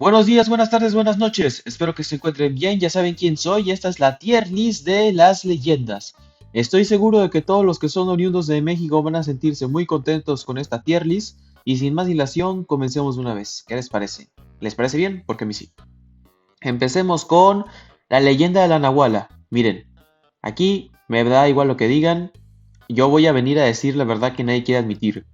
Buenos días, buenas tardes, buenas noches. Espero que se encuentren bien. Ya saben quién soy. Esta es la tier list de las leyendas. Estoy seguro de que todos los que son oriundos de México van a sentirse muy contentos con esta tier list. Y sin más dilación, comencemos de una vez. ¿Qué les parece? ¿Les parece bien? Porque a mí sí. Empecemos con la leyenda de la Nahuala. Miren, aquí me da igual lo que digan. Yo voy a venir a decir la verdad que nadie quiere admitir.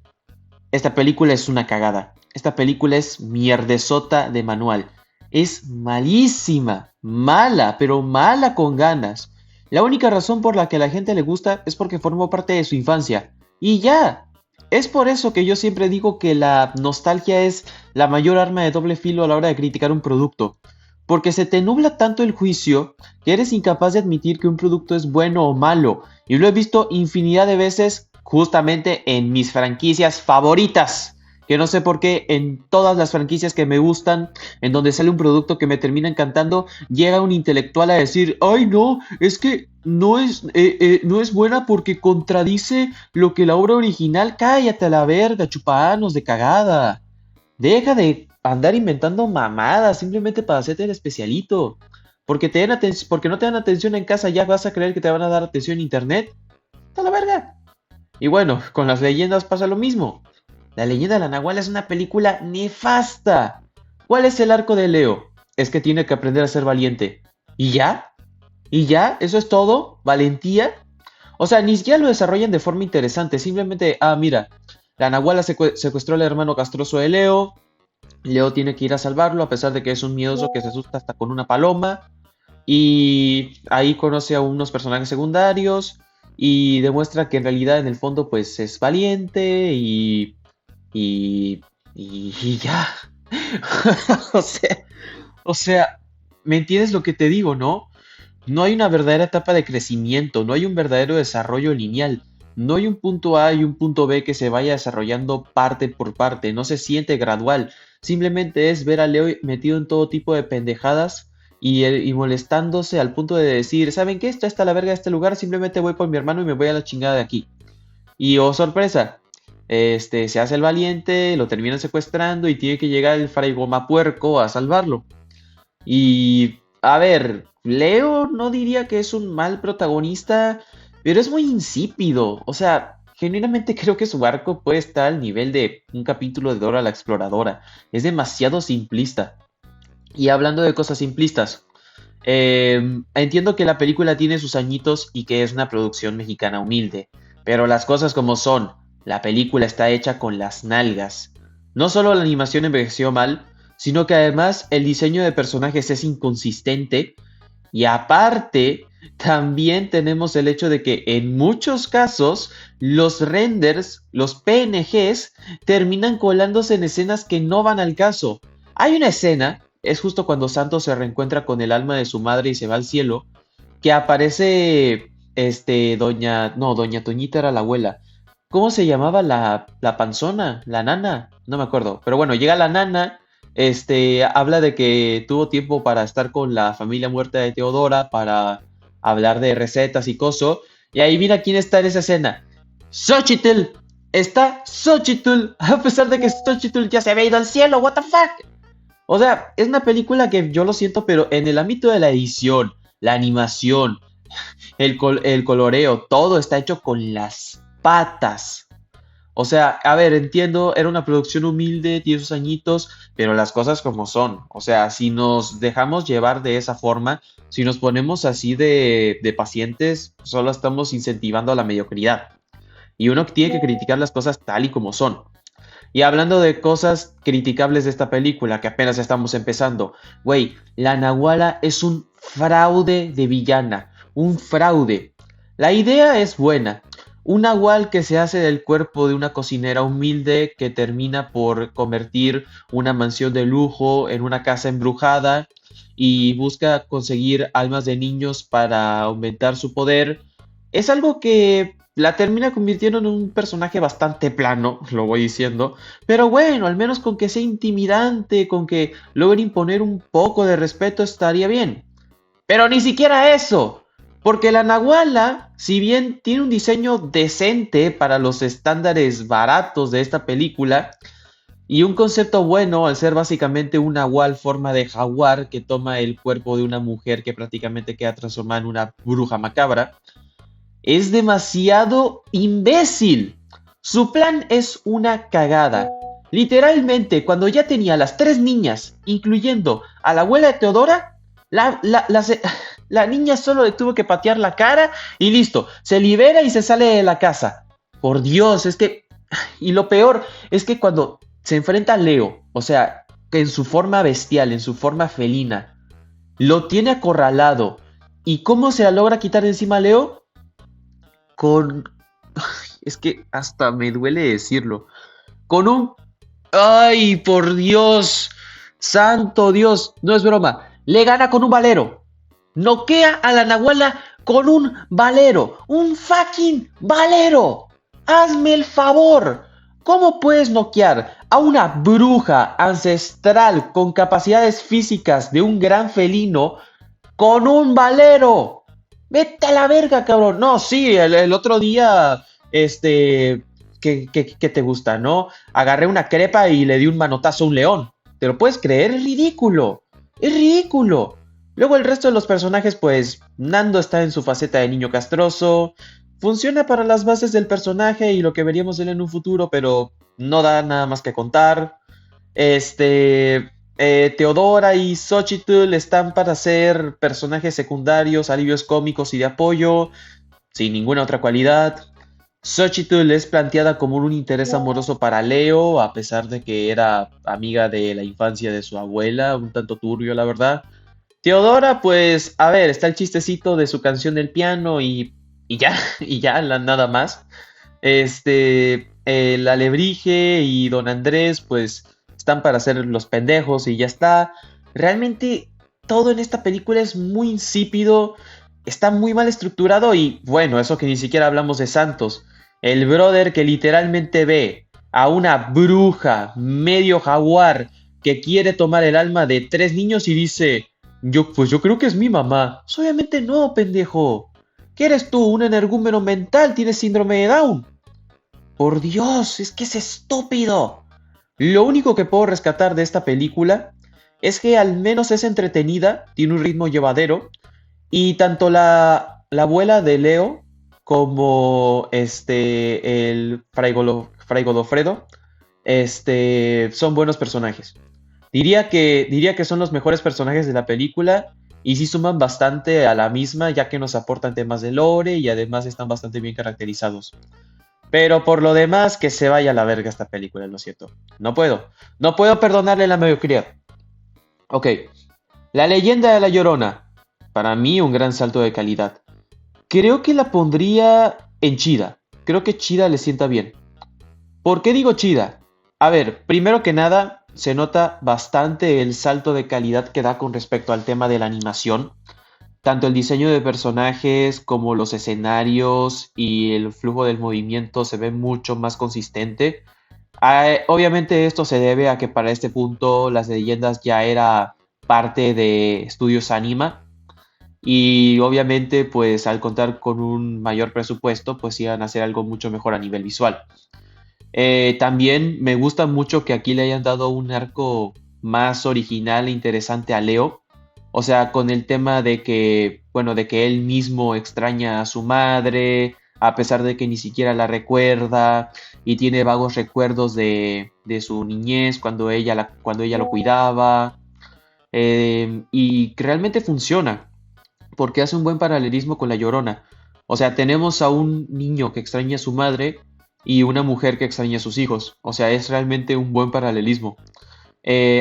Esta película es una cagada. Esta película es mierdesota de manual. Es malísima, mala, pero mala con ganas. La única razón por la que a la gente le gusta es porque formó parte de su infancia. Y ya. Es por eso que yo siempre digo que la nostalgia es la mayor arma de doble filo a la hora de criticar un producto. Porque se te nubla tanto el juicio que eres incapaz de admitir que un producto es bueno o malo. Y lo he visto infinidad de veces justamente en mis franquicias favoritas. Que no sé por qué en todas las franquicias que me gustan, en donde sale un producto que me termina encantando, llega un intelectual a decir, ay no, es que no es buena porque contradice lo que la obra original. Cállate a la verga, chupanos de cagada. Deja de andar inventando mamadas simplemente para hacerte el especialito. Porque no te dan atención en casa, ya vas a creer que te van a dar atención en internet. ¡A la verga! Y bueno, con las leyendas pasa lo mismo. La leyenda de la Nahuala es una película nefasta. ¿Cuál es el arco de Leo? Es que tiene que aprender a ser valiente. ¿Y ya? ¿Y ya? ¿Eso es todo? ¿Valentía? O sea, ni siquiera lo desarrollan de forma interesante. Simplemente, mira, la Nahuala secuestró al hermano castroso de Leo. Leo tiene que ir a salvarlo a pesar de que es un miedoso que se asusta hasta con una paloma. Y ahí conoce a unos personajes secundarios y demuestra que en realidad en el fondo pues es valiente y, y ya. o sea, o sea, ¿me entiendes lo que te digo, no? No hay una verdadera etapa de crecimiento, no hay un verdadero desarrollo lineal, no hay un punto A y un punto B que se vaya desarrollando parte por parte, no se siente gradual, simplemente es ver a Leo metido en todo tipo de pendejadas y molestándose al punto de decir, ¿saben qué? Esto está la verga de este lugar, simplemente voy por mi hermano y me voy a la chingada de aquí. Y oh sorpresa, se hace el valiente, lo terminan secuestrando y tiene que llegar el fray Goma Puerco a salvarlo. Y, a ver, Leo no diría que es un mal protagonista, pero es muy insípido. O sea, genuinamente creo que su arco puede estar al nivel de un capítulo de Dora la Exploradora. Es demasiado simplista. Y hablando de cosas simplistas, entiendo que la película tiene sus añitos y que es una producción mexicana humilde, pero las cosas como son, la película está hecha con las nalgas. No solo la animación envejeció mal, sino que además el diseño de personajes es inconsistente y aparte también tenemos el hecho de que en muchos casos los renders, los PNGs, terminan colándose en escenas que no van al caso. Hay una escena, es justo cuando Santos se reencuentra con el alma de su madre y se va al cielo, que aparece, doña Toñita era la abuela. ¿Cómo se llamaba la panzona? La nana, no me acuerdo. Pero bueno, llega la nana, habla de que tuvo tiempo para estar con la familia muerta de Teodora, para hablar de recetas y coso. Y ahí mira quién está en esa escena. Xochitl. Está Xochitl. A pesar de que Xochitl ya se había ido al cielo. What the fuck. O sea, es una película que yo lo siento, pero en el ámbito de la edición, la animación, el coloreo, todo está hecho con las patas. O sea, a ver, entiendo, era una producción humilde, tiene sus añitos, pero las cosas como son. O sea, si nos dejamos llevar de esa forma, si nos ponemos así de pacientes, solo estamos incentivando a la mediocridad. Y uno tiene que criticar las cosas tal y como son. Y hablando de cosas criticables de esta película, que apenas estamos empezando, güey, la Nahuala es un fraude de villana, un fraude. La idea es buena. Un nahual que se hace del cuerpo de una cocinera humilde que termina por convertir una mansión de lujo en una casa embrujada y busca conseguir almas de niños para aumentar su poder. Es algo que la termina convirtiendo en un personaje bastante plano, lo voy diciendo, pero bueno, al menos con que sea intimidante, con que logre imponer un poco de respeto estaría bien. Pero ni siquiera eso, porque la Nahuala, si bien tiene un diseño decente para los estándares baratos de esta película, Y un concepto bueno al ser básicamente una nahual forma de jaguar que toma el cuerpo de una mujer que prácticamente queda transformada en una bruja macabra, es demasiado imbécil. Su plan es una cagada. Literalmente, cuando ya tenía las tres niñas, incluyendo a la abuela de Teodora, la niña solo le tuvo que patear la cara y listo, se libera y se sale de la casa. Por Dios, es que... Y lo peor es que cuando se enfrenta a Leo, o sea, que en su forma bestial, en su forma felina, lo tiene acorralado. ¿Y cómo se la logra quitar de encima a Leo? Con... Es que hasta me duele decirlo. Con un... ¡Ay, por Dios! ¡Santo Dios! No es broma. Le gana con un valero. Noquea a la Nahuala con un valero. ¡Un fucking valero! ¡Hazme el favor! ¿Cómo puedes noquear a una bruja ancestral con capacidades físicas de un gran felino con un valero? Vete a la verga, cabrón. No, sí, el otro día, ¿qué te gusta, no? Agarré una crepa y le di un manotazo a un león. ¿Te lo puedes creer? Es ridículo. Es ridículo. Luego el resto de los personajes, pues, Nando está en su faceta de niño castroso. Funciona para las bases del personaje y lo que veríamos de él en un futuro, pero no da nada más que contar. Teodora y Xochitl están para ser personajes secundarios, alivios cómicos y de apoyo, sin ninguna otra cualidad. Xochitl es planteada como un interés amoroso para Leo, a pesar de que era amiga de la infancia de su abuela, un tanto turbio, la verdad. Teodora, pues, a ver, está el chistecito de su canción del piano y ya, y ya, nada más. El Alebrije y Don Andrés, pues, están para hacer los pendejos y ya está. Realmente todo en esta película es muy insípido, está muy mal estructurado y bueno, eso que ni siquiera hablamos de Santos. El brother que literalmente ve a una bruja medio jaguar que quiere tomar el alma de tres niños y dice, pues yo creo que es mi mamá. Pues obviamente no, pendejo. ¿Qué eres tú? ¿Un energúmeno mental? ¿Tienes síndrome de Down? Por Dios, es que es estúpido. Lo único que puedo rescatar de esta película es que al menos es entretenida, tiene un ritmo llevadero, y tanto la abuela de Leo como el Fray Godofredo son buenos personajes. Diría que son los mejores personajes de la película y sí suman bastante a la misma, ya que nos aportan temas de lore y además están bastante bien caracterizados. Pero por lo demás, que se vaya a la verga esta película, lo siento. No puedo. No puedo perdonarle la mediocridad. Ok. La leyenda de la Llorona. Para mí, un gran salto de calidad. Creo que la pondría en chida. Creo que chida le sienta bien. ¿Por qué digo chida? A ver, primero que nada, se nota bastante el salto de calidad que da con respecto al tema de la animación. Tanto el diseño de personajes como los escenarios y el flujo del movimiento se ve mucho más consistente. Obviamente esto se debe a que para este punto las leyendas ya era parte de Estudios Anima y obviamente pues al contar con un mayor presupuesto pues iban a hacer algo mucho mejor a nivel visual. También me gusta mucho que aquí le hayan dado un arco más original e interesante a Leo. O sea, con el tema de que, bueno, de que él mismo extraña a su madre, a pesar de que ni siquiera la recuerda, y tiene vagos recuerdos de su niñez cuando ella lo cuidaba. Y que realmente funciona, porque hace un buen paralelismo con La Llorona. O sea, tenemos a un niño que extraña a su madre y una mujer que extraña a sus hijos. O sea, es realmente un buen paralelismo.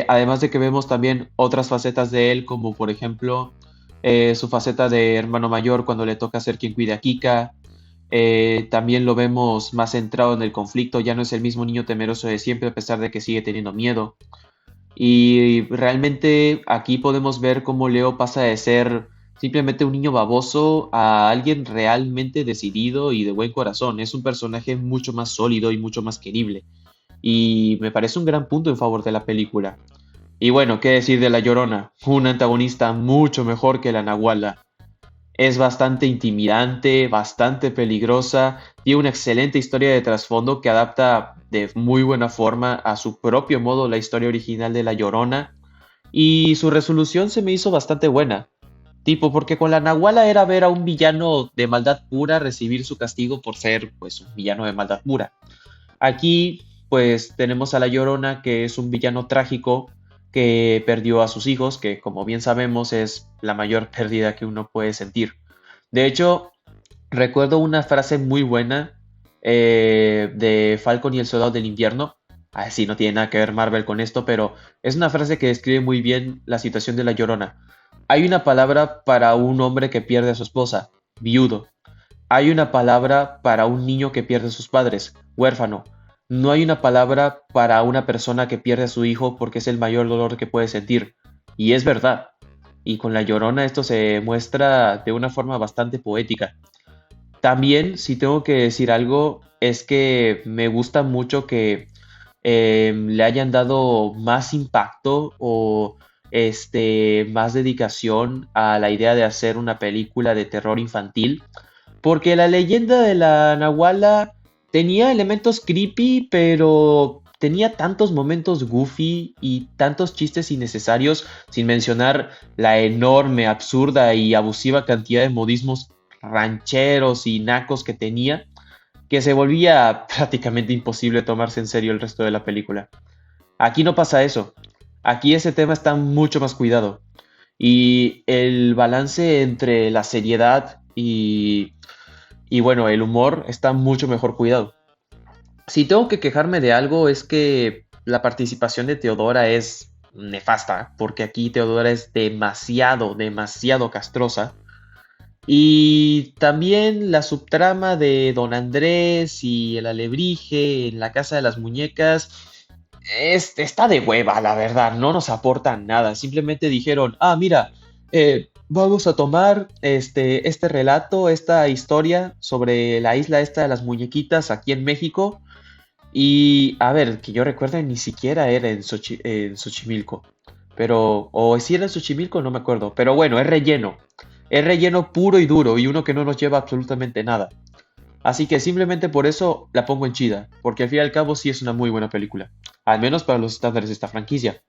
Además de que vemos también otras facetas de él, como por ejemplo su faceta de hermano mayor cuando le toca ser quien cuide a Kika. También lo vemos más centrado en el conflicto, ya no es el mismo niño temeroso de siempre a pesar de que sigue teniendo miedo. Y realmente aquí podemos ver cómo Leo pasa de ser simplemente un niño baboso a alguien realmente decidido y de buen corazón. Es un personaje mucho más sólido y mucho más querible. Y me parece un gran punto en favor de la película. Y bueno, ¿qué decir de La Llorona? Un antagonista mucho mejor que la Nahuala. Es bastante intimidante, bastante peligrosa, tiene una excelente historia de trasfondo que adapta de muy buena forma a su propio modo la historia original de La Llorona y su resolución se me hizo bastante buena. Tipo, porque con la Nahuala era ver a un villano de maldad pura recibir su castigo por ser, pues, un villano de maldad pura. Aquí, pues, tenemos a La Llorona, que es un villano trágico que perdió a sus hijos, que como bien sabemos es la mayor pérdida que uno puede sentir. De hecho, recuerdo una frase muy buena de Falcon y el Soldado del Invierno. Ah, sí, no tiene nada que ver Marvel con esto, pero es una frase que describe muy bien la situación de La Llorona. Hay una palabra para un hombre que pierde a su esposa, viudo. Hay una palabra para un niño que pierde a sus padres, huérfano. No hay una palabra para una persona que pierde a su hijo porque es el mayor dolor que puede sentir. Y es verdad. Y con La Llorona esto se muestra de una forma bastante poética. También, si tengo que decir algo, es que me gusta mucho que le hayan dado más impacto o más dedicación a la idea de hacer una película de terror infantil, porque la leyenda de la Nahuala tenía elementos creepy, pero tenía tantos momentos goofy y tantos chistes innecesarios, sin mencionar la enorme, absurda y abusiva cantidad de modismos rancheros y nacos que tenía, que se volvía prácticamente imposible tomarse en serio el resto de la película. Aquí no pasa eso. Aquí ese tema está mucho más cuidado. Y el balance entre la seriedad y bueno, el humor está mucho mejor cuidado. Si tengo que quejarme de algo es que la participación de Teodora es nefasta, porque aquí Teodora es demasiado, demasiado castrosa. Y también la subtrama de Don Andrés y el alebrije en la casa de las muñecas está de hueva, la verdad, no nos aportan nada. Simplemente dijeron, ah, mira, vamos a tomar este relato, esta historia sobre la isla esta de las muñequitas aquí en México. Y a ver, que yo recuerde, ni siquiera era en Xochimilco. Pero, o si era en Xochimilco, no me acuerdo. Pero bueno, es relleno. Es relleno puro y duro y uno que no nos lleva absolutamente nada. Así que simplemente por eso la pongo en chida, porque al fin y al cabo sí es una muy buena película, al menos para los estándares de esta franquicia.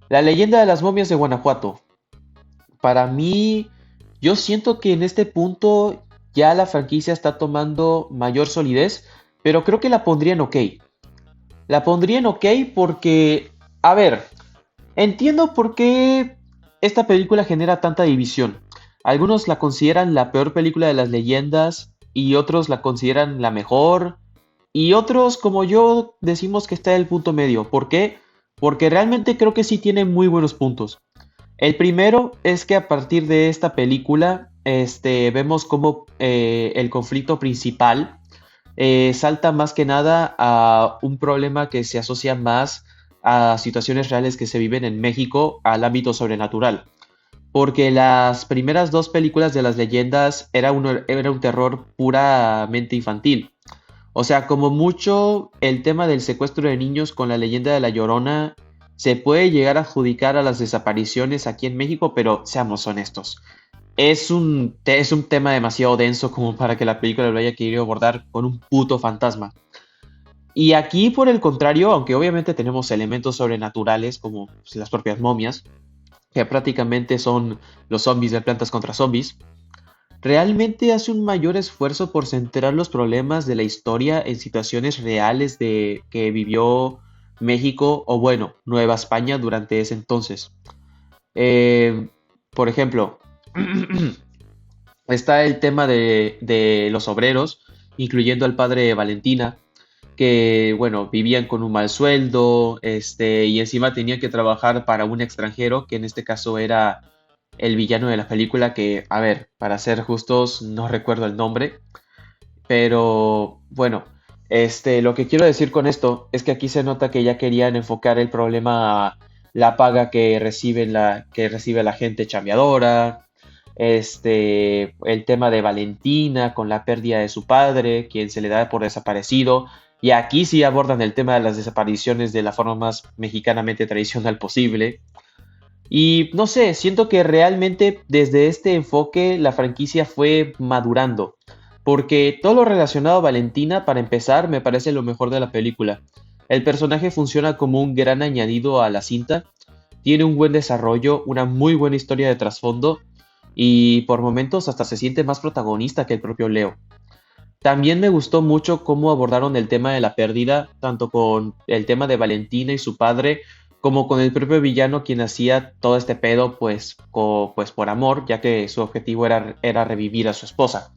La leyenda de las momias de Guanajuato. Para mí, yo siento que en este punto ya la franquicia está tomando mayor solidez, pero creo que la pondría en ok. La pondría en ok porque, a ver, entiendo por qué esta película genera tanta división. Algunos la consideran la peor película de las leyendas y otros la consideran la mejor y otros como yo decimos que está en el punto medio. ¿Por qué? Porque realmente creo que sí tiene muy buenos puntos. El primero es que a partir de esta película vemos como el conflicto principal salta más que nada a un problema que se asocia más a situaciones reales que se viven en México al ámbito sobrenatural. Porque las primeras dos películas de las leyendas era un terror puramente infantil. O sea, como mucho el tema del secuestro de niños con la leyenda de La Llorona se puede llegar a adjudicar a las desapariciones aquí en México, pero seamos honestos. Es un tema demasiado denso como para que la película lo haya querido abordar con un puto fantasma. Y aquí, por el contrario, aunque obviamente tenemos elementos sobrenaturales como pues, las propias momias, que prácticamente son los zombies de Plantas contra Zombies, realmente hace un mayor esfuerzo por centrar los problemas de la historia en situaciones reales de que vivió México o bueno, Nueva España durante ese entonces. Eh, por ejemplo, está el tema de los obreros, incluyendo al padre de Valentina, que, bueno, vivían con un mal sueldo, y encima tenían que trabajar para un extranjero, que en este caso era el villano de la película, que, a ver, para ser justos, no recuerdo el nombre, pero bueno, lo que quiero decir con esto es que aquí se nota que ya querían enfocar el problema a la paga que recibe la gente chambeadora, el tema de Valentina con la pérdida de su padre, quien se le da por desaparecido. Y aquí sí abordan el tema de las desapariciones de la forma más mexicanamente tradicional posible. Y no sé, siento que realmente desde este enfoque la franquicia fue madurando. Porque todo lo relacionado a Valentina, para empezar, me parece lo mejor de la película. El personaje funciona como un gran añadido a la cinta, tiene un buen desarrollo, una muy buena historia de trasfondo y por momentos hasta se siente más protagonista que el propio Leo. También me gustó mucho cómo abordaron el tema de la pérdida, tanto con el tema de Valentina y su padre, como con el propio villano quien hacía todo este pedo pues, pues por amor, ya que su objetivo era revivir a su esposa.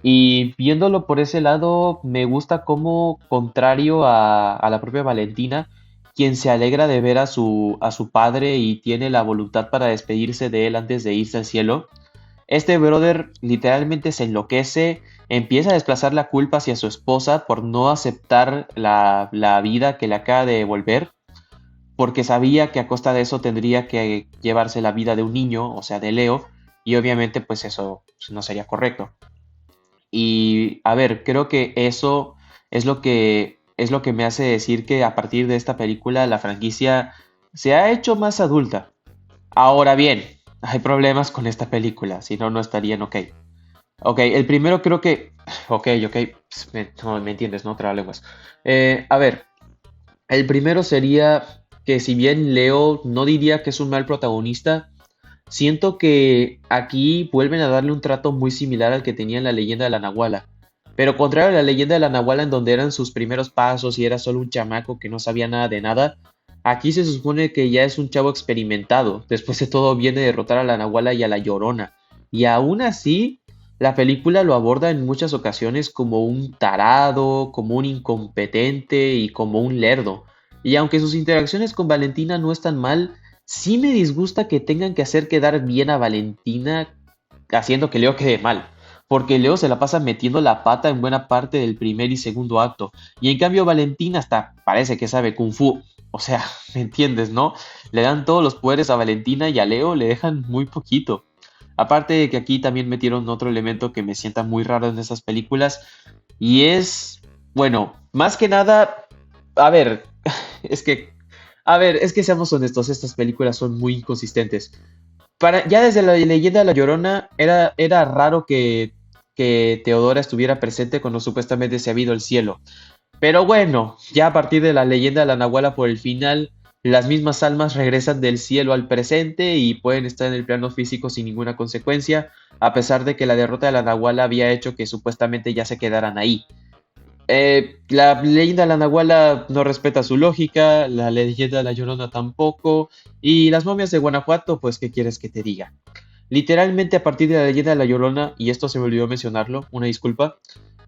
Y viéndolo por ese lado, me gusta como, contrario a la propia Valentina, quien se alegra de ver a su padre y tiene la voluntad para despedirse de él antes de irse al cielo, este brother literalmente se enloquece, empieza a desplazar la culpa hacia su esposa por no aceptar la vida que le acaba de devolver, porque sabía que a costa de eso tendría que llevarse la vida de un niño, o sea, de Leo, y obviamente pues eso pues, no sería correcto. Y a ver, creo que eso es lo que me hace decir que a partir de esta película la franquicia se ha hecho más adulta. Ahora bien, hay problemas con esta película, si no, no estarían ok. Ok, el primero creo que... Ok, pues, no, me entiendes, ¿no? Trabalenguas. A ver, el primero sería que si bien Leo no diría que es un mal protagonista, siento que aquí vuelven a darle un trato muy similar al que tenía en la leyenda de la Nahuala. Pero contrario a la leyenda de la Nahuala en donde eran sus primeros pasos y era solo un chamaco que no sabía nada de nada, aquí se supone que ya es un chavo experimentado. Después de todo viene a derrotar a la Nahuala y a la Llorona. Y aún así, la película lo aborda en muchas ocasiones como un tarado, como un incompetente y como un lerdo. Y aunque sus interacciones con Valentina no están mal, sí me disgusta que tengan que hacer quedar bien a Valentina haciendo que Leo quede mal. Porque Leo se la pasa metiendo la pata en buena parte del primer y segundo acto. Y en cambio Valentina hasta parece que sabe Kung Fu. O sea, ¿me entiendes, no? Le dan todos los poderes a Valentina y a Leo le dejan muy poquito. Aparte de que aquí también metieron otro elemento que me sienta muy raro en esas películas. Y es, bueno, más que nada, a ver, es que, es que seamos honestos, estas películas son muy inconsistentes. Ya desde la leyenda de La Llorona era raro que Teodora estuviera presente cuando supuestamente se había ido al cielo. Pero bueno, ya a partir de la leyenda de la Nahuala por el final, las mismas almas regresan del cielo al presente y pueden estar en el plano físico sin ninguna consecuencia, a pesar de que la derrota de la Nahuala había hecho que supuestamente ya se quedaran ahí. La leyenda de la Nahuala no respeta su lógica, la leyenda de la Llorona tampoco, y las momias de Guanajuato, pues, ¿qué quieres que te diga? Literalmente a partir de la leyenda de la Llorona, y esto se me olvidó mencionarlo, una disculpa,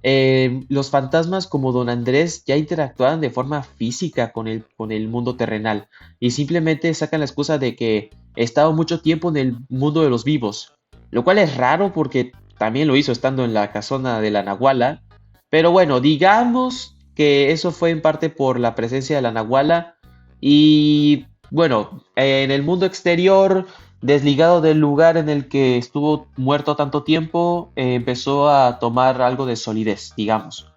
los fantasmas como Don Andrés ya interactuaban de forma física con el mundo terrenal, y simplemente sacan la excusa de que he estado mucho tiempo en el mundo de los vivos, lo cual es raro porque también lo hizo estando en la casona de la Nahuala, pero bueno, digamos que eso fue en parte por la presencia de la Nahuala. Y bueno, en el mundo exterior, desligado del lugar en el que estuvo muerto tanto tiempo, empezó a tomar algo de solidez, digamos.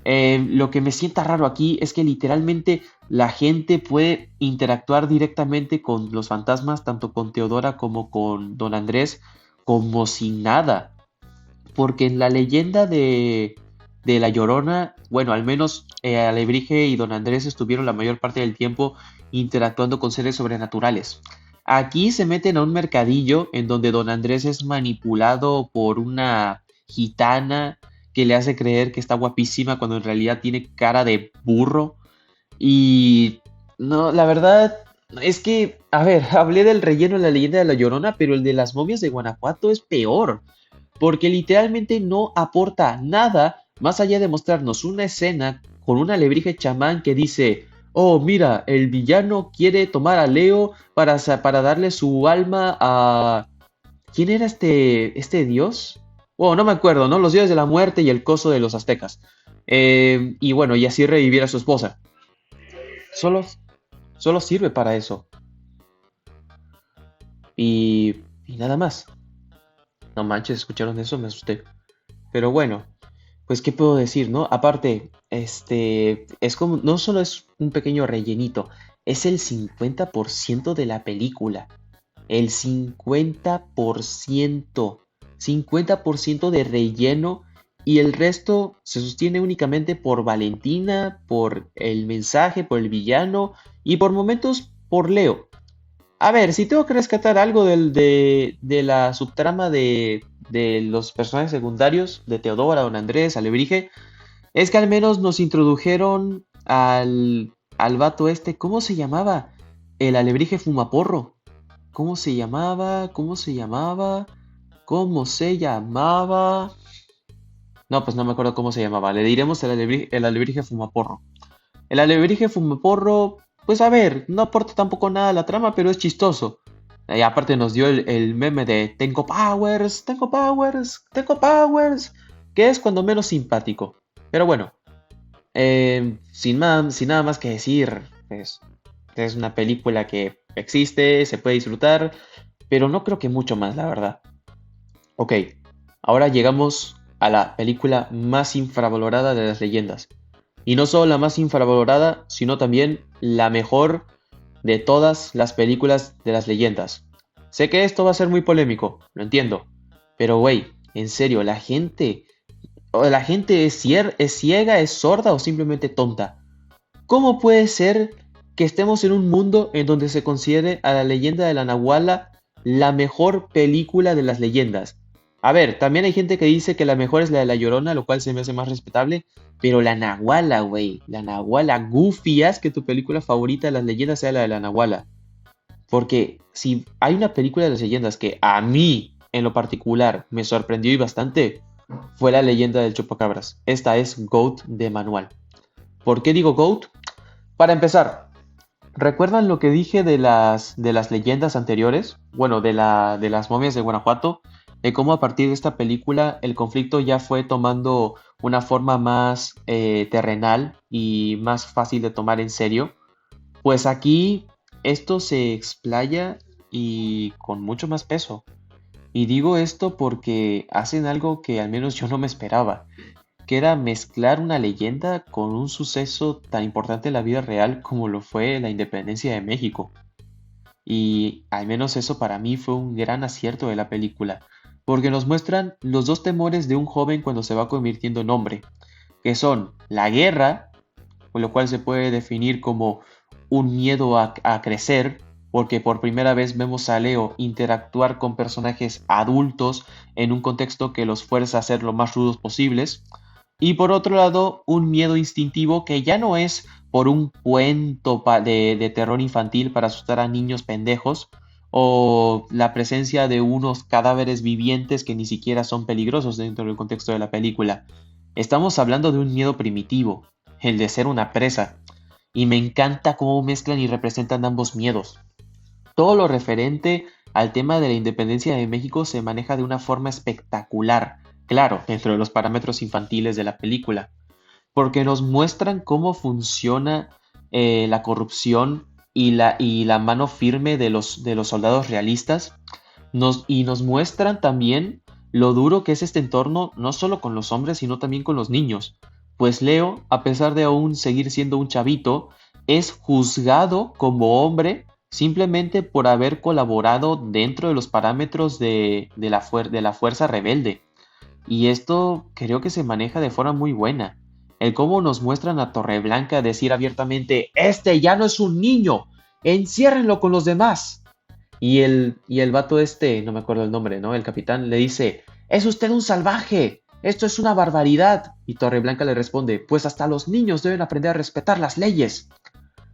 Lo que me sienta raro aquí es que literalmente la gente puede interactuar directamente con los fantasmas, tanto con Teodora como con Don Andrés, como si nada. Porque en la leyenda de La Llorona, bueno, al menos Alebrije y Don Andrés estuvieron la mayor parte del tiempo interactuando con seres sobrenaturales. Aquí se meten a un mercadillo en donde Don Andrés es manipulado por una gitana que le hace creer que está guapísima cuando en realidad tiene cara de burro. Y no, la verdad es que, a ver, hablé del relleno de la leyenda de La Llorona, pero el de las momias de Guanajuato es peor porque literalmente no aporta nada más allá de mostrarnos una escena con un alebrije chamán que dice, oh, mira, el villano quiere tomar a Leo para darle su alma a... ¿Quién era este dios? Bueno, no me acuerdo, ¿no? Los dioses de la muerte y el coso de los aztecas. Y bueno, y así revivir a su esposa. Solo, solo sirve para eso. Y nada más. No manches, ¿escucharon eso? Me asusté. Pero bueno, pues, ¿qué puedo decir, no? Aparte, es como, no solo es un pequeño rellenito, es el 50% de la película. el 50% de relleno y el resto se sostiene únicamente por Valentina, por el mensaje, por el villano y por momentos por Leo. A ver, si tengo que rescatar algo de la subtrama de los personajes secundarios, de Teodora, Don Andrés, Alebrije, es que al menos nos introdujeron al vato este, ¿cómo se llamaba? El Alebrije Fumaporro. ¿Cómo se llamaba? ¿Cómo se llamaba? ¿Cómo se llamaba? No, pues no me acuerdo cómo se llamaba. Le diremos el alebrije fumaporro. El alebrije fumaporro, pues a ver, no aporta tampoco nada a la trama, pero es chistoso. Y aparte nos dio el meme de Tengo powers, tengo powers, tengo powers, que es cuando menos simpático. Pero bueno, sin nada más que decir, pues es una película que existe, se puede disfrutar, pero no creo que mucho más, la verdad. Ok, ahora llegamos a la película más infravalorada de las leyendas. Y no solo la más infravalorada, sino también la mejor de todas las películas de las leyendas. Sé que esto va a ser muy polémico, lo entiendo. Pero güey, en serio, la gente es ciega, es sorda o simplemente tonta. ¿Cómo puede ser que estemos en un mundo en donde se considere a la leyenda de la Nahuala la mejor película de las leyendas? A ver, también hay gente que dice que la mejor es la de La Llorona, lo cual se me hace más respetable, pero la Nahuala, güey, la Nahuala, Goofy, haz que tu película favorita de las leyendas sea la de la Nahuala. Porque si hay una película de las leyendas que a mí, en lo particular, me sorprendió y bastante, fue la leyenda del Chupacabras. Esta es GOAT de manual. ¿Por qué digo GOAT? Para empezar, ¿recuerdan lo que dije de las leyendas anteriores? Bueno, de las momias de Guanajuato, de cómo a partir de esta película el conflicto ya fue tomando una forma más terrenal y más fácil de tomar en serio. Pues aquí esto se explaya y con mucho más peso. Y digo esto porque hacen algo que al menos yo no me esperaba, que era mezclar una leyenda con un suceso tan importante en la vida real como lo fue la independencia de México. Y al menos eso para mí fue un gran acierto de la película, porque nos muestran los dos temores de un joven cuando se va convirtiendo en hombre, que son la guerra, con lo cual se puede definir como un miedo a crecer, porque por primera vez vemos a Leo interactuar con personajes adultos en un contexto que los fuerza a ser lo más rudos posibles, y por otro lado, un miedo instintivo que ya no es por un cuento de terror infantil para asustar a niños pendejos, o la presencia de unos cadáveres vivientes que ni siquiera son peligrosos dentro del contexto de la película. Estamos hablando de un miedo primitivo, el de ser una presa, y me encanta cómo mezclan y representan ambos miedos. Todo lo referente al tema de la independencia de México se maneja de una forma espectacular, claro, dentro de los parámetros infantiles de la película, porque nos muestran cómo funciona la corrupción y la mano firme de los soldados realistas, y nos muestran también lo duro que es este entorno, no solo con los hombres, sino también con los niños. Pues Leo, a pesar de aún seguir siendo un chavito, es juzgado como hombre simplemente por haber colaborado dentro de los parámetros de la fuerza rebelde. Y esto creo que se maneja de forma muy buena. El cómo nos muestran a Torreblanca decir abiertamente, este ya no es un niño, enciérrenlo con los demás. Y el vato este, no me acuerdo el nombre, ¿no? El capitán le dice, es usted un salvaje, esto es una barbaridad. Y Torreblanca le responde, pues hasta los niños deben aprender a respetar las leyes.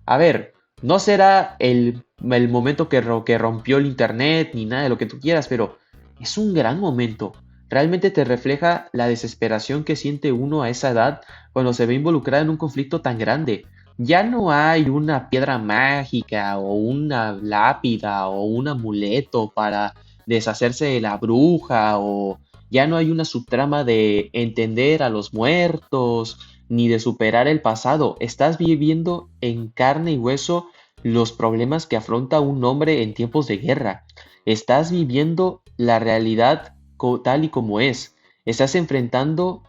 A ver, no será el momento que rompió el internet ni nada de lo que tú quieras, pero es un gran momento. Realmente te refleja la desesperación que siente uno a esa edad cuando se ve involucrado en un conflicto tan grande. Ya no hay una piedra mágica o una lápida o un amuleto para deshacerse de la bruja o ya no hay una subtrama de entender a los muertos ni de superar el pasado. Estás viviendo en carne y hueso los problemas que afronta un hombre en tiempos de guerra. Estás viviendo la realidad tal y como es. Estás enfrentando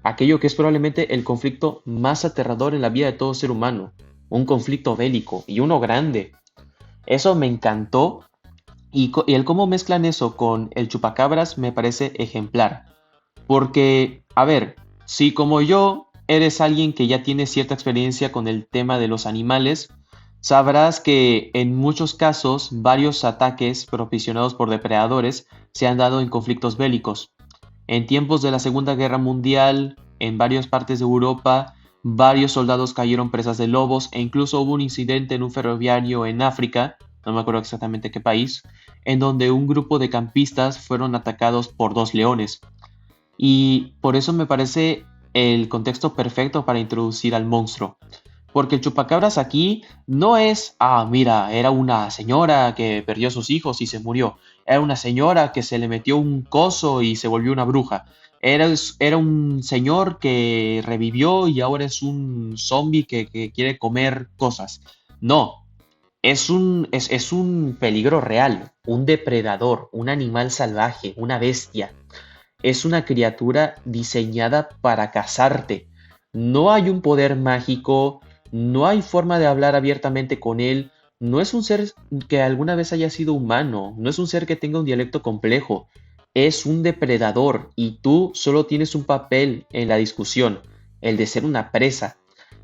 aquello que es probablemente el conflicto más aterrador en la vida de todo ser humano. Un conflicto bélico y uno grande. Eso me encantó Y el cómo mezclan eso con el chupacabras me parece ejemplar. Porque, a ver, si como yo eres alguien que ya tiene cierta experiencia con el tema de los animales, sabrás que en muchos casos varios ataques propiciados por depredadores se han dado en conflictos bélicos. En tiempos de la Segunda Guerra Mundial, en varias partes de Europa, varios soldados cayeron presas de lobos e incluso hubo un incidente en un ferroviario en África, no me acuerdo exactamente qué país, en donde un grupo de campistas fueron atacados por dos leones. Y por eso me parece el contexto perfecto para introducir al monstruo. Porque el chupacabras aquí no es, mira, era una señora que perdió a sus hijos y se murió. Era una señora que se le metió un coso y se volvió una bruja. Era un señor que revivió y ahora es un zombie que quiere comer cosas. No, es un peligro real, un depredador, un animal salvaje, una bestia. Es una criatura diseñada para cazarte. No hay un poder mágico, no hay forma de hablar abiertamente con él, no es un ser que alguna vez haya sido humano, no es un ser que tenga un dialecto complejo, es un depredador y tú solo tienes un papel en la discusión, el de ser una presa.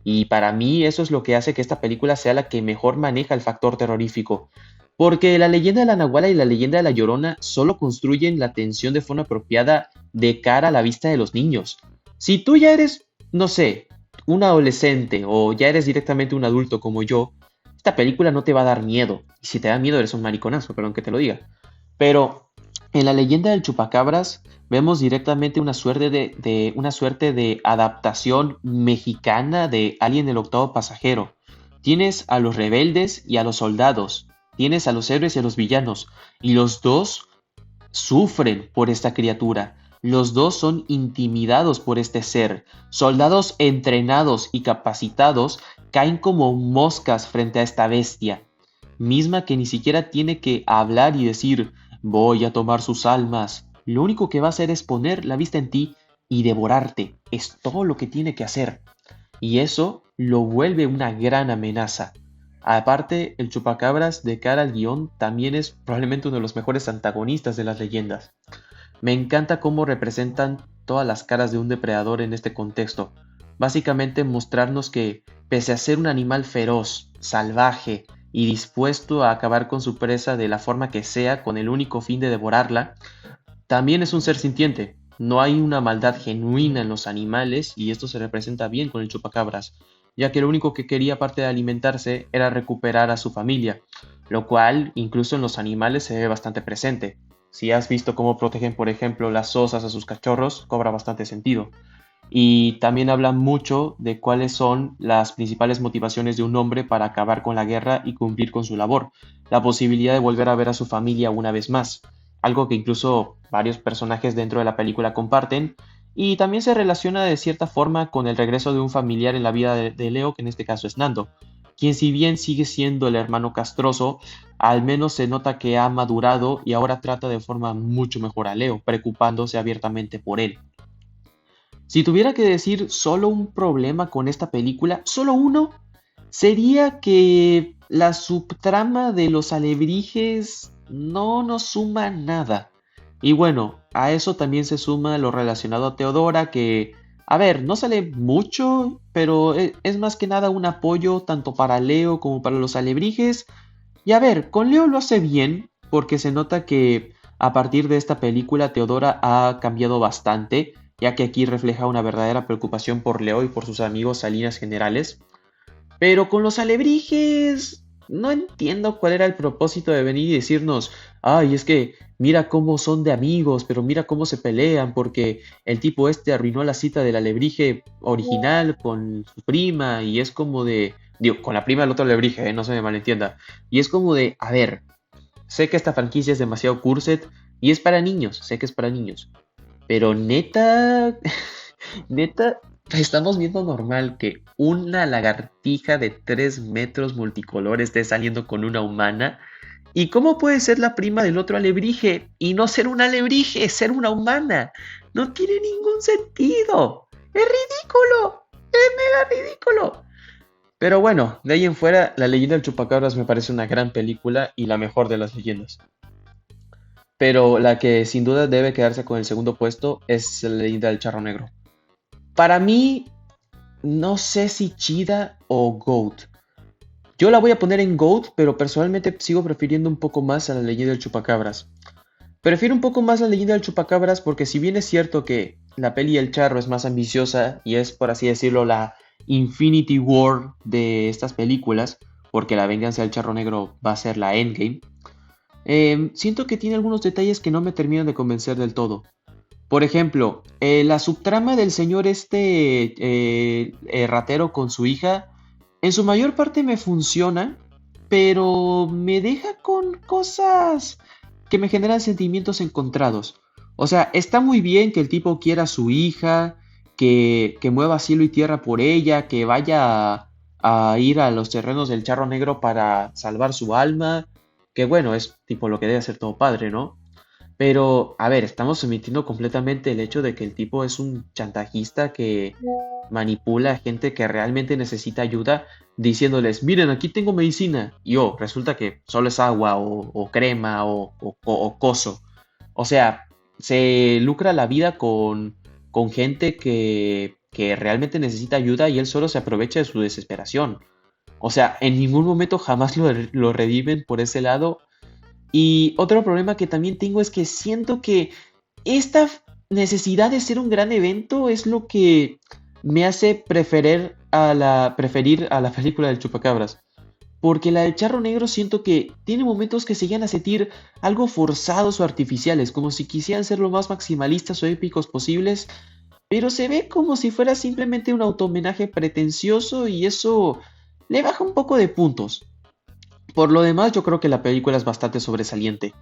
Y para mí eso es lo que hace que esta película sea la que mejor maneja el factor terrorífico. Porque la leyenda de la Nahuala y la leyenda de la Llorona solo construyen la tensión de forma apropiada de cara a la vista de los niños. Si tú ya eres, no sé, un adolescente o ya eres directamente un adulto como yo, esta película no te va a dar miedo. Y si te da miedo eres un mariconazo, perdón que te lo diga. Pero en la leyenda del chupacabras vemos directamente una suerte de adaptación mexicana de Alien el octavo pasajero. Tienes a los rebeldes y a los soldados, tienes a los héroes y a los villanos, y los dos sufren por esta criatura. Los dos son intimidados por este ser. Soldados entrenados y capacitados caen como moscas frente a esta bestia, misma que ni siquiera tiene que hablar y decir voy a tomar sus almas. Lo único que va a hacer es poner la vista en ti y devorarte. Es todo lo que tiene que hacer. Y eso lo vuelve una gran amenaza. Aparte, el chupacabras de cara al guión también es probablemente uno de los mejores antagonistas de las leyendas. Me encanta cómo representan todas las caras de un depredador en este contexto. Básicamente mostrarnos que, pese a ser un animal feroz, salvaje y dispuesto a acabar con su presa de la forma que sea con el único fin de devorarla, también es un ser sintiente. No hay una maldad genuina en los animales y esto se representa bien con el chupacabras, ya que lo único que quería aparte de alimentarse era recuperar a su familia, lo cual incluso en los animales se ve bastante presente. Si has visto cómo protegen, por ejemplo, las osas a sus cachorros, cobra bastante sentido. Y también habla mucho de cuáles son las principales motivaciones de un hombre para acabar con la guerra y cumplir con su labor, la posibilidad de volver a ver a su familia una vez más, algo que incluso varios personajes dentro de la película comparten, y también se relaciona de cierta forma con el regreso de un familiar en la vida de Leo, que en este caso es Nando, quien si bien sigue siendo el hermano castroso, al menos se nota que ha madurado y ahora trata de forma mucho mejor a Leo, preocupándose abiertamente por él. Si tuviera que decir solo un problema con esta película, solo uno, sería que la subtrama de los alebrijes no nos suma nada. Y bueno, a eso también se suma lo relacionado a Teodora, que, a ver, no sale mucho, pero es más que nada un apoyo tanto para Leo como para los alebrijes. Y a ver, con Leo lo hace bien, porque se nota que a partir de esta película Teodora ha cambiado bastante, ya que aquí refleja una verdadera preocupación por Leo y por sus amigos a líneas generales. Pero con los alebrijes, no entiendo cuál era el propósito de venir y decirnos, ay, es que mira cómo son de amigos, pero mira cómo se pelean, porque el tipo este arruinó la cita del alebrije original con su prima, y es como de, digo, con la prima del otro alebrije, no se me malentienda, y es como de, a ver, sé que esta franquicia es demasiado curset, y es para niños, sé que es para niños, pero neta, neta, estamos viendo normal que una lagartija de 3 metros multicolor esté saliendo con una humana. ¿Y cómo puede ser la prima del otro alebrije y no ser un alebrije, ser una humana? No tiene ningún sentido. Es ridículo. Es mega ridículo. Pero bueno, de ahí en fuera, La leyenda del chupacabras me parece una gran película y la mejor de las leyendas. pero la que sin duda debe quedarse con el segundo puesto es la leyenda del charro negro. Para mí, no sé si Chida o Goat. Yo la voy a poner en GOAT, pero personalmente sigo prefiriendo un poco más a la leyenda del chupacabras. Prefiero un poco más la leyenda del chupacabras porque si bien es cierto que la peli El Charro es más ambiciosa y es, por así decirlo, la Infinity War de estas películas, porque la venganza del Charro Negro va a ser la Endgame, siento que tiene algunos detalles que no me terminan de convencer del todo. Por ejemplo, la subtrama del señor ratero con su hija, en su mayor parte me funciona, pero me deja con cosas que me generan sentimientos encontrados. O sea, está muy bien que el tipo quiera a su hija, que mueva cielo y tierra por ella, que vaya a ir a los terrenos del Charro Negro para salvar su alma, que bueno, es tipo lo que debe hacer todo padre, ¿no? Pero, a ver, estamos omitiendo completamente el hecho de que el tipo es un chantajista que manipula a gente que realmente necesita ayuda, diciéndoles, miren, aquí tengo medicina. Y oh, resulta que solo es agua o crema o coso. O sea, se lucra la vida con gente que realmente necesita ayuda y él solo se aprovecha de su desesperación. O sea, en ningún momento jamás lo redimen por ese lado y otro problema que también tengo es que siento que esta necesidad de ser un gran evento es lo que me hace preferir a la película del Chupacabras. Porque la del Charro Negro siento que tiene momentos que se llegan a sentir algo forzados o artificiales, como si quisieran ser lo más maximalistas o épicos posibles, pero se ve como si fuera simplemente un auto-homenaje pretencioso y eso le baja un poco de puntos. Por lo demás, yo creo que la película es bastante sobresaliente.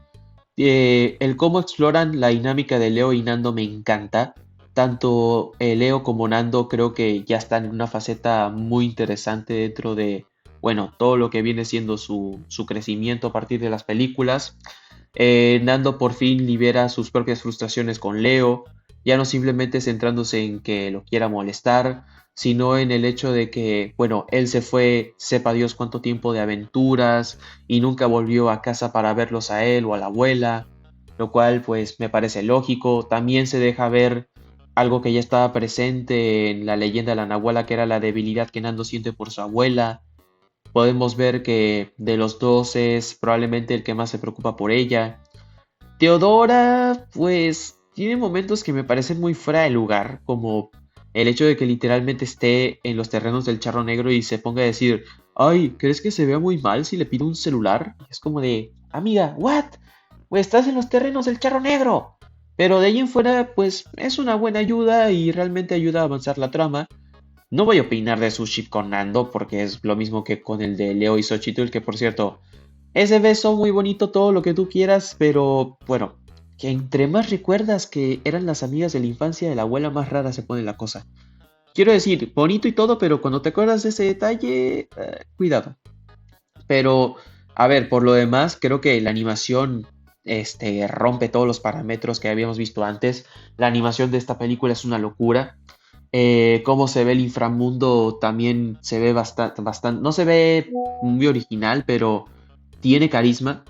El cómo exploran la dinámica de Leo y Nando me encanta. Tanto Leo como Nando creo que ya están en una faceta muy interesante dentro de, bueno, todo lo que viene siendo su crecimiento a partir de las películas. Nando por fin libera sus propias frustraciones con Leo, ya no simplemente centrándose en que lo quiera molestar, sino en el hecho de que, bueno, él se fue, sepa Dios cuánto tiempo de aventuras y nunca volvió a casa para verlos a él o a la abuela, lo cual pues me parece lógico. También se deja ver algo que ya estaba presente en la leyenda de la Nahuala, que era la debilidad que Nando siente por su abuela. Podemos ver que de los dos es probablemente el que más se preocupa por ella. Teodora, pues, tiene momentos que me parecen muy fuera de lugar, como el hecho de que literalmente esté en los terrenos del Charro Negro y se ponga a decir, ay, ¿crees que se vea muy mal si le pido un celular? Y es como de, amiga, ¿what? Pues estás en los terrenos del Charro Negro. Pero de ahí en fuera, pues, es una buena ayuda y realmente ayuda a avanzar la trama. No voy a opinar de su ship con Nando porque es lo mismo que con el de Leo y Xochitl, que por cierto, ese beso muy bonito, todo lo que tú quieras, pero bueno, que entre más recuerdas que eran las amigas de la infancia de la abuela, más rara se pone la cosa. Quiero decir, bonito y todo, pero cuando te acuerdas de ese detalle, cuidado. Pero, a ver, por lo demás, creo que la animación rompe todos los parámetros que habíamos visto antes. La animación de esta película es una locura. Cómo se ve el inframundo también se ve bastante, no se ve muy original, pero tiene carisma.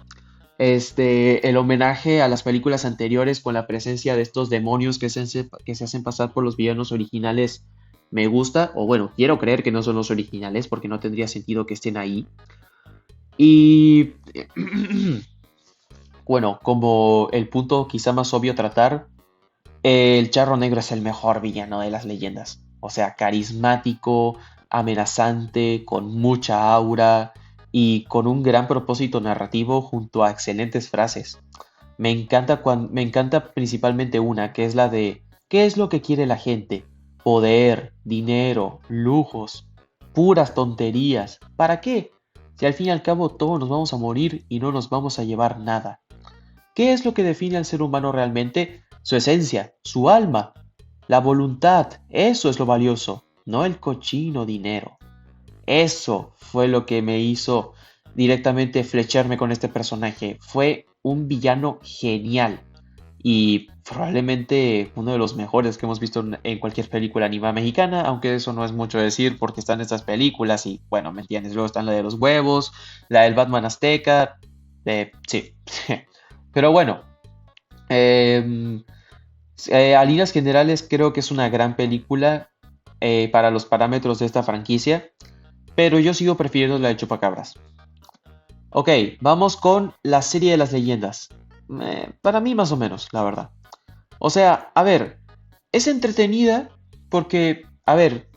El homenaje a las películas anteriores con la presencia de estos demonios que se hacen pasar por los villanos originales me gusta, o bueno, quiero creer que no son los originales porque no tendría sentido que estén ahí. Y bueno, como el punto quizá más obvio a tratar, el Charro Negro es el mejor villano de las leyendas. O sea, carismático, amenazante, con mucha aura y con un gran propósito narrativo junto a excelentes frases. Me encanta principalmente una, que es la de ¿qué es lo que quiere la gente? Poder, dinero, lujos, puras tonterías. ¿Para qué? Si al fin y al cabo todos nos vamos a morir y no nos vamos a llevar nada. ¿Qué es lo que define al ser humano realmente? Su esencia, su alma, la voluntad, eso es lo valioso, no el cochino dinero. Eso fue lo que me hizo directamente flecharme con este personaje. Fue un villano genial y probablemente uno de los mejores que hemos visto en cualquier película animada mexicana, aunque eso no es mucho decir porque están estas películas y bueno, ¿me entiendes? Luego están la de los huevos, la del Batman Azteca, sí. Pero bueno. Em, a líneas generales creo que es una gran película para los parámetros de esta franquicia, pero yo sigo prefiriendo la de Chupacabras. Ok, vamos con la serie de las leyendas. Para mí más o menos, la verdad. O sea, a ver, es entretenida porque, a ver,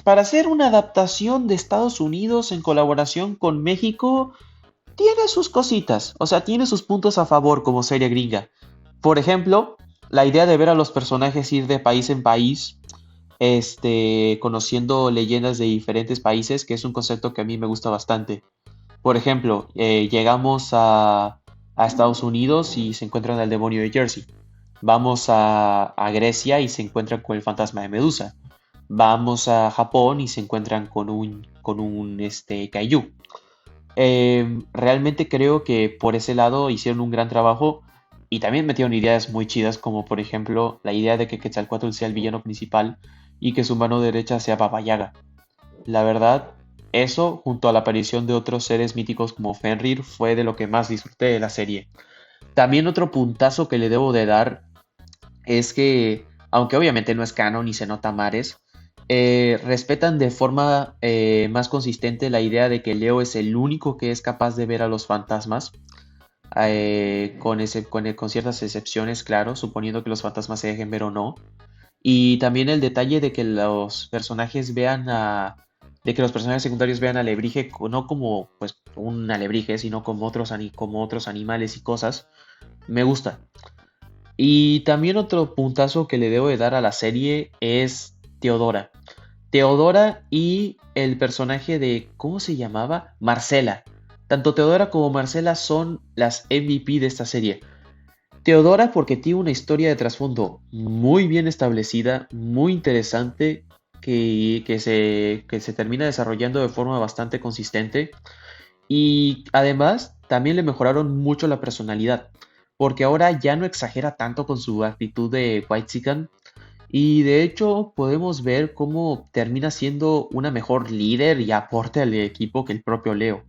para hacer una adaptación de Estados Unidos en colaboración con México, tiene sus cositas, o sea, tiene sus puntos a favor como serie gringa. Por ejemplo, la idea de ver a los personajes ir de país en país, conociendo leyendas de diferentes países, que es un concepto que a mí me gusta bastante. Por ejemplo, llegamos a Estados Unidos y se encuentran al demonio de Jersey. Vamos a Grecia y se encuentran con el fantasma de Medusa. Vamos a Japón y se encuentran con un kaiju. Realmente creo que por ese lado hicieron un gran trabajo y también metieron ideas muy chidas, como por ejemplo la idea de que Quetzalcóatl sea el villano principal y que su mano derecha sea Baba Yaga. La verdad, eso, junto a la aparición de otros seres míticos como Fenrir, fue de lo que más disfruté de la serie. También otro puntazo que le debo de dar es que, aunque obviamente no es canon y se nota mares, respetan de forma más consistente la idea de que Leo es el único que es capaz de ver a los fantasmas, con ciertas excepciones, claro, suponiendo que los fantasmas se dejen ver o no. Y también el detalle de que de que los personajes secundarios vean al alebrije no como pues un alebrije, sino como como otros animales y cosas, me gusta. Y también otro puntazo que le debo de dar a la serie es Teodora. Teodora y el personaje de, ¿cómo se llamaba? Marcela. Tanto Teodora como Marcela son las MVP de esta serie. Teodora porque tiene una historia de trasfondo muy bien establecida, muy interesante, que se termina desarrollando de forma bastante consistente. Y además también le mejoraron mucho la personalidad, porque ahora ya no exagera tanto con su actitud de whitezican. Y de hecho podemos ver cómo termina siendo una mejor líder y aporte al equipo que el propio Leo.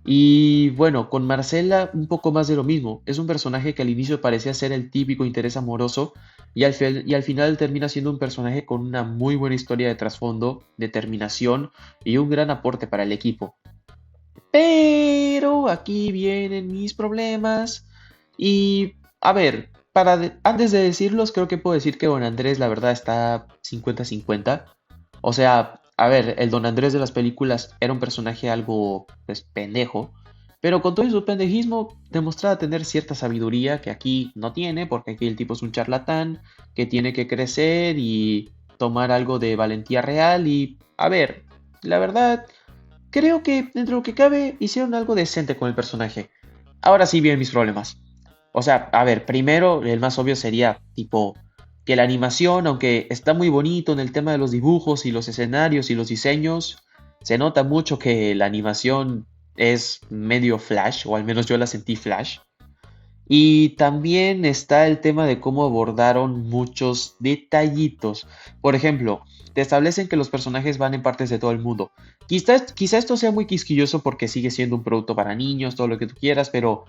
Y bueno, con Marcela un poco más de lo mismo. Es un personaje que al inicio parecía ser el típico interés amoroso y al final termina siendo un personaje con una muy buena historia de trasfondo, determinación y un gran aporte para el equipo. Pero aquí vienen mis problemas. Y a ver, antes de decirlos, creo que puedo decir que Don Andrés la verdad está 50-50. O sea, a ver, el Don Andrés de las películas era un personaje algo, pues, pendejo, pero con todo su pendejismo demostraba tener cierta sabiduría que aquí no tiene, porque aquí el tipo es un charlatán que tiene que crecer y tomar algo de valentía real y, a ver, la verdad, creo que dentro de lo que cabe hicieron algo decente con el personaje. Ahora sí vienen mis problemas. O sea, a ver, primero el más obvio sería tipo que la animación, aunque está muy bonito en el tema de los dibujos y los escenarios y los diseños, se nota mucho que la animación es medio flash, o al menos yo la sentí flash. Y también está el tema de cómo abordaron muchos detallitos. Por ejemplo, te establecen que los personajes van en partes de todo el mundo. Quizá esto sea muy quisquilloso porque sigue siendo un producto para niños, todo lo que tú quieras, pero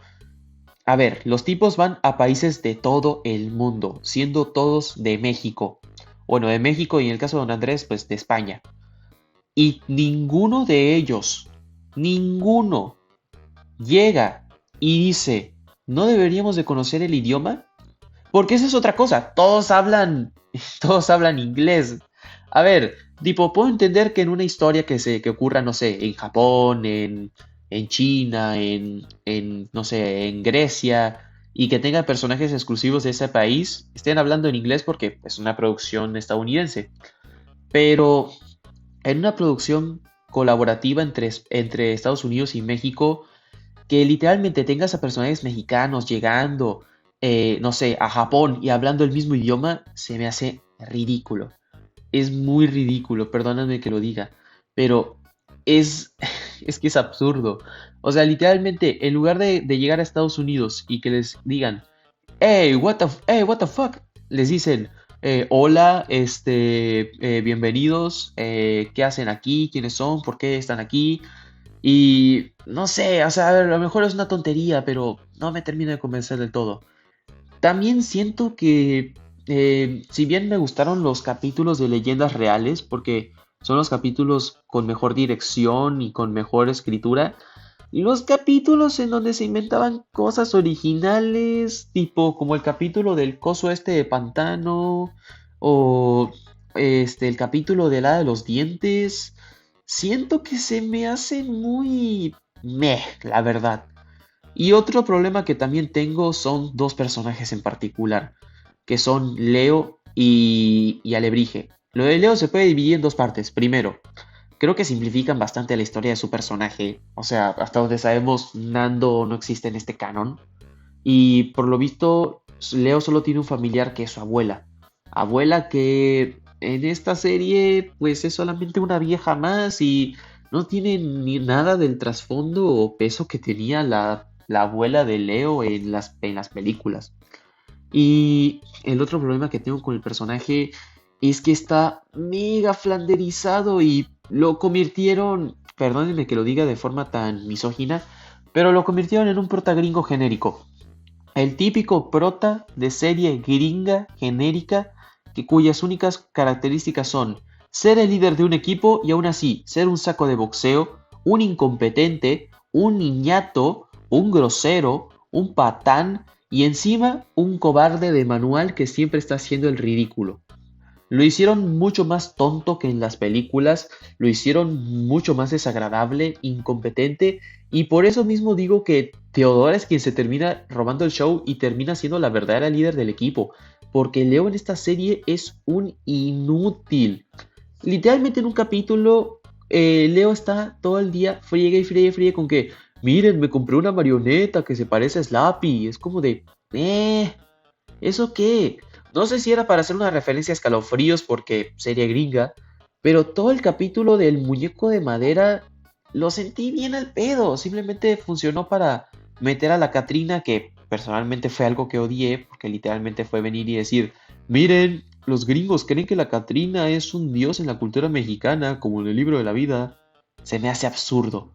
a ver, los tipos van a países de todo el mundo, siendo todos de México. Bueno, de México y en el caso de Don Andrés, pues de España. Y ninguno de ellos, ninguno, llega y dice, ¿no deberíamos de conocer el idioma? Porque esa es otra cosa, todos hablan inglés. A ver, tipo, puedo entender que en una historia que ocurra, no sé, en Japón, en China, no sé, en Grecia, y que tenga personajes exclusivos de ese país, estén hablando en inglés porque es una producción estadounidense. Pero en una producción colaborativa entre Estados Unidos y México, que literalmente tengas a personajes mexicanos llegando, no sé, a Japón y hablando el mismo idioma, se me hace ridículo. Es muy ridículo, perdóname que lo diga, pero es, es que es absurdo. O sea, literalmente, en lugar de llegar a Estados Unidos y que les digan, hey, what the fuck, les dicen, hola, bienvenidos, ¿qué hacen aquí? ¿Quiénes son? ¿Por qué están aquí? Y no sé, o sea, a ver, a lo mejor es una tontería, pero no me termina de convencer del todo. También siento que, si bien me gustaron los capítulos de Leyendas Reales, porque son los capítulos con mejor dirección y con mejor escritura, los capítulos en donde se inventaban cosas originales, tipo como el capítulo del coso este de pantano, o el capítulo de la de los dientes, siento que se me hacen muy meh, la verdad. Y otro problema que también tengo son dos personajes en particular, que son Leo y Alebrije. Lo de Leo se puede dividir en dos partes. Primero, creo que simplifican bastante la historia de su personaje. O sea, hasta donde sabemos, Nando no existe en este canon. Y por lo visto, Leo solo tiene un familiar que es su abuela. Abuela que en esta serie pues es solamente una vieja más y no tiene ni nada del trasfondo o peso que tenía la abuela de Leo en las películas. Y el otro problema que tengo con el personaje es que está mega flanderizado y lo convirtieron, perdónenme que lo diga de forma tan misógina, pero lo convirtieron en un prota gringo genérico. El típico prota de serie gringa genérica cuyas únicas características son ser el líder de un equipo y aún así ser un saco de boxeo, un incompetente, un niñato, un grosero, un patán y encima un cobarde de manual que siempre está haciendo el ridículo. Lo hicieron mucho más tonto que en las películas, lo hicieron mucho más desagradable, incompetente, y por eso mismo digo que Teodora es quien se termina robando el show y termina siendo la verdadera líder del equipo, porque Leo en esta serie es un inútil. Literalmente en un capítulo, Leo está todo el día friegue y friegue y friegue con que, miren, me compré una marioneta que se parece a Slappy, es como de, ¿eso qué? No sé si era para hacer una referencia a Escalofríos porque serie gringa, pero todo el capítulo del muñeco de madera lo sentí bien al pedo. Simplemente funcionó para meter a la Catrina, que personalmente fue algo que odié, porque literalmente fue venir y decir, miren, los gringos creen que la Catrina es un dios en la cultura mexicana, como en el libro de la vida. Se me hace absurdo.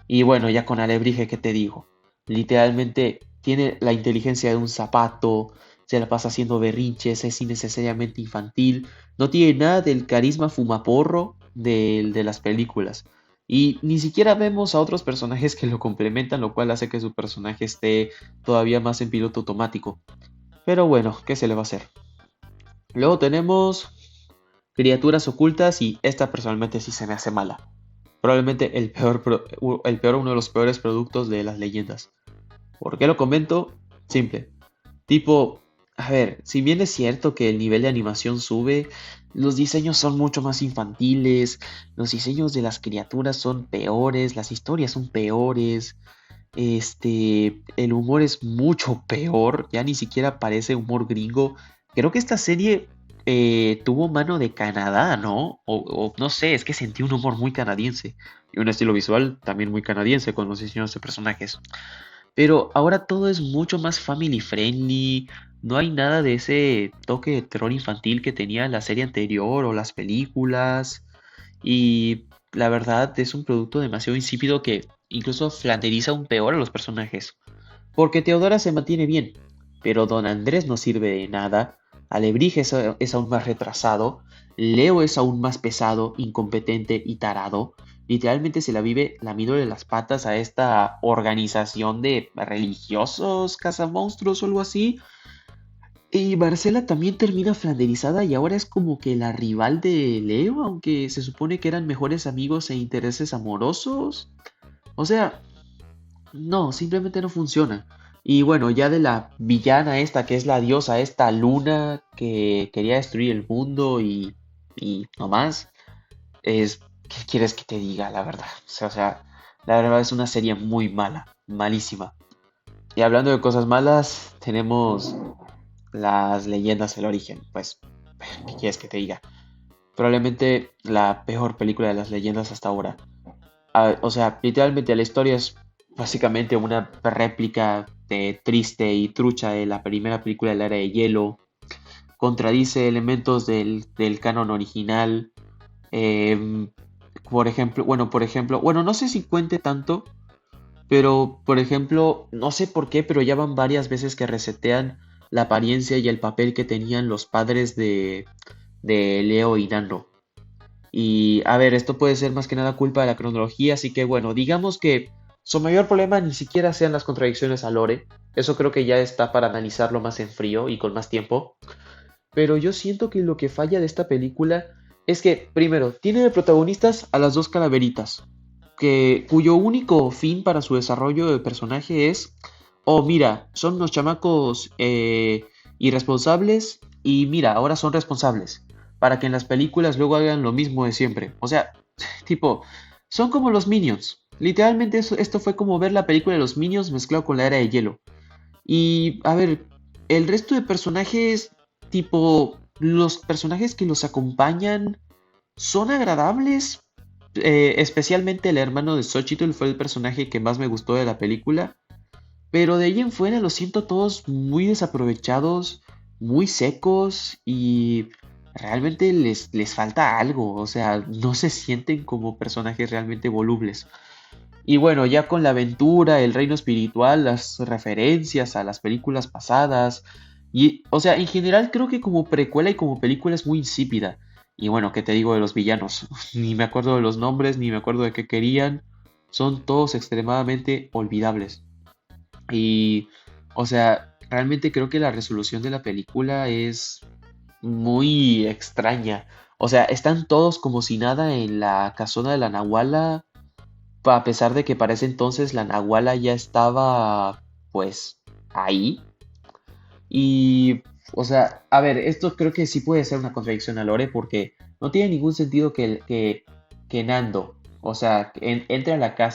Y bueno, ya con Alebrije, ¿qué te digo? Literalmente tiene la inteligencia de un zapato, se la pasa haciendo berrinches, es innecesariamente infantil, no tiene nada del carisma fumaporro de las películas. Y ni siquiera vemos a otros personajes que lo complementan, lo cual hace que su personaje esté todavía más en piloto automático. Pero bueno, ¿qué se le va a hacer? Luego tenemos Criaturas Ocultas y esta personalmente sí se me hace mala. Probablemente uno de los peores productos de las leyendas. ¿Por qué lo comento? Simple. Tipo, a ver, si bien es cierto que el nivel de animación sube, los diseños son mucho más infantiles, los diseños de las criaturas son peores, las historias son peores, el humor es mucho peor, ya ni siquiera parece humor gringo. Creo que esta serie tuvo mano de Canadá, ¿no? O no sé, es que sentí un humor muy canadiense y un estilo visual también muy canadiense con los diseños de personajes. Pero ahora todo es mucho más family friendly, no hay nada de ese toque de terror infantil que tenía la serie anterior o las películas. Y la verdad es un producto demasiado insípido que incluso flanderiza aún peor a los personajes. Porque Teodora se mantiene bien, pero Don Andrés no sirve de nada, Alebrije es aún más retrasado, Leo es aún más pesado, incompetente y tarado. Literalmente se la vive lamiéndole las patas a esta organización de religiosos cazamonstruos o algo así. Y Marcela también termina flanderizada y ahora es como que la rival de Leo, aunque se supone que eran mejores amigos e intereses amorosos. O sea, no, simplemente no funciona. Y bueno, ya de la villana esta, que es la diosa esta Luna, que quería destruir el mundo y no más, ¿qué quieres que te diga? La verdad. O sea, la verdad es una serie muy mala, malísima. Y hablando de cosas malas, tenemos las leyendas del origen. Pues, ¿qué quieres que te diga? Probablemente la peor película de las leyendas hasta ahora. O sea, literalmente la historia es básicamente una réplica de triste y trucha de la primera película de la Era de Hielo. Contradice elementos del canon original. em, bueno, no sé si cuente tanto, pero por ejemplo, no sé por qué, pero ya van varias veces que resetean la apariencia y el papel que tenían los padres de Leo y Nano. Y a ver, esto puede ser más que nada culpa de la cronología, así que bueno, digamos que su mayor problema ni siquiera sean las contradicciones a Lore. Eso creo que ya está para analizarlo más en frío y con más tiempo. Pero yo siento que lo que falla de esta película es que, primero, tiene de protagonistas a las dos calaveritas, cuyo único fin para su desarrollo de personaje es, oh, mira, son unos chamacos irresponsables y mira, ahora son responsables, para que en las películas luego hagan lo mismo de siempre. O sea, tipo, son como los Minions. Literalmente esto fue como ver la película de los Minions mezclado con la era de hielo. Y a ver, el resto de personajes, tipo, los personajes que los acompañan son agradables. Especialmente el hermano de Xochitl fue el personaje que más me gustó de la película. Pero de ahí en fuera los siento todos muy desaprovechados, muy secos y realmente les falta algo. O sea, no se sienten como personajes realmente volubles. Y bueno, ya con la aventura, el reino espiritual, las referencias a las películas pasadas. Y, o sea, en general creo que como precuela y como película es muy insípida. Y bueno, ¿qué te digo de los villanos? Ni me acuerdo de los nombres, ni me acuerdo de qué querían. Son todos extremadamente olvidables. Y, o sea, realmente creo que la resolución de la película es muy extraña. O sea, están todos como si nada en la casona de la Nahuala a pesar de que para ese entonces la Nahuala ya estaba, pues, ahí. Y, o sea, a ver, esto creo que sí puede ser una contradicción a Lore porque no tiene ningún sentido que Nando, o sea, entre a la casa